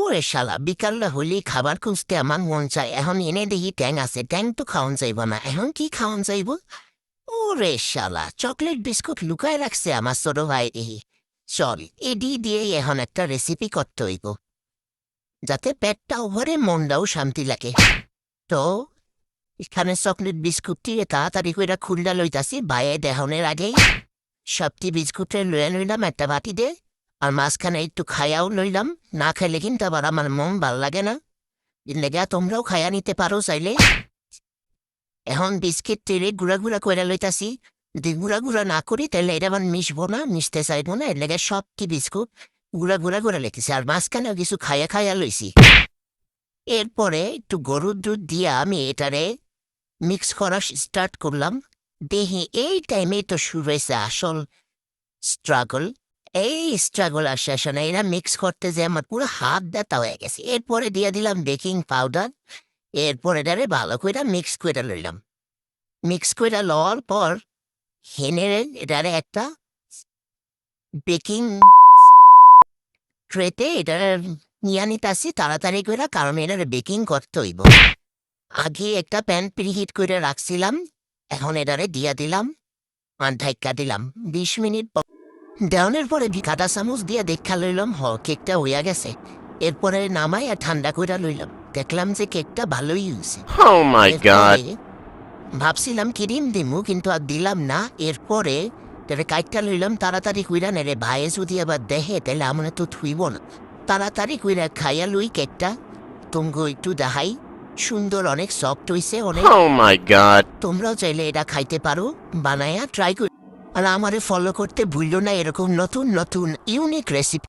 ওরে শালা বিকালটা হইলেই খাবার খুঁজতে আমার মন চায়। এখন এনে দেখি ট্যাং আছে, ট্যাং তো খাওয়ান যাইব না। এখন কি খাওয়ান যাইব? ওরে শালা চকলেট বিস্কুট লুকায় রাখছে আমার ছোট ভাই দেখি। চল এডি দিয়ে এখন একটা রেসিপি করতে হইব, যাতে পেটটাও ভরে মনটাও শান্তি লাগে। তো এখানে চকলেট বিস্কুটটি তাড়াতাড়ি করে খুললা লইতাছি বাইরে দেহনের আগেই। সবটি বিস্কুটে লয়ে লইলাম একটা বাটিতে, আর মাঝখানে একটু খাইয়াও লইলাম। না খাইলে কিন্তু আবার আমার মন ভাল লাগে না। লেগে তোমরাও খাইয়া নিতে পারো চাইলে। এখন বিস্কিট টেরে গুঁড়া গুঁড়া করে লইতাছি। যদি গুঁড়া গুঁড়া না করি তাহলে এটা আবার মিশবো না, মিশতে চাইবো না। এর লেগে সবটি বিস্কুট গুঁড়া গুঁড়া করে লেগেছি, আর মাঝখানেও কিছু খাইয়া খাইয়া লইছি। এরপরে একটু গরুর দুধ দিয়ে আমি এটারে মিক্স করা স্টার্ট করলাম। দেখি এই টাইমে তো শুরু হয়েছে আসল স্ট্রাগল। এই স্ট্রাগল আর শেষ হয় না, এরা মিক্স করতে যে আমার পুরো হাত ব্যথা হয়ে গেছে। এরপরে দিয়ে দিলাম বেকিং পাউডার। এরপর এটারে ভালো করে মিক্স করে লইলাম। মিক্স করে লওয়ার পর হেনের এটারে একটা বেকিং ট্রেতে এটা নিয়ে নিতেছি তাড়াতাড়ি করে, কারণ এটারে বেকিং করতে হইব। আগে একটা প্যান প্রিহিট করে রাখছিলাম, এখন এটারে দিয়া দিলাম আর ঢাইকা দিলাম 20 মিনিট। দেওয়ানোর পরে কাঁটা চামচ দিয়ে দেখা লইলাম কেকটা হইয়া গেছে। এরপরে নামাই আর ঠান্ডা কইরা লইলাম, দেখলাম যে কেকটা ভালোই হয়েছে। Oh my god. ভাবছিলাম ক্রিম দিমু, কিন্তু আর দিলাম না। এরপরে তবে কাইটটা লইলাম তাড়াতাড়ি কইরা নেরে, ভাইয়ে যদি আবার দেখে তাহলে আমরা তো থুইব না। তাড়াতাড়ি কইরা খাইয়া লই কেকটা। তুমগো একটু দেখাই, সুন্দর অনেক সফট হইছে অনেক। Oh my god. তোমরাও চাইলে এটা খাইতে পারো, বানায়া ট্রাই করি। আর আমারে ফলো করতে ভুললো না এরকম নতুন নতুন ইউনিক রেসিপি।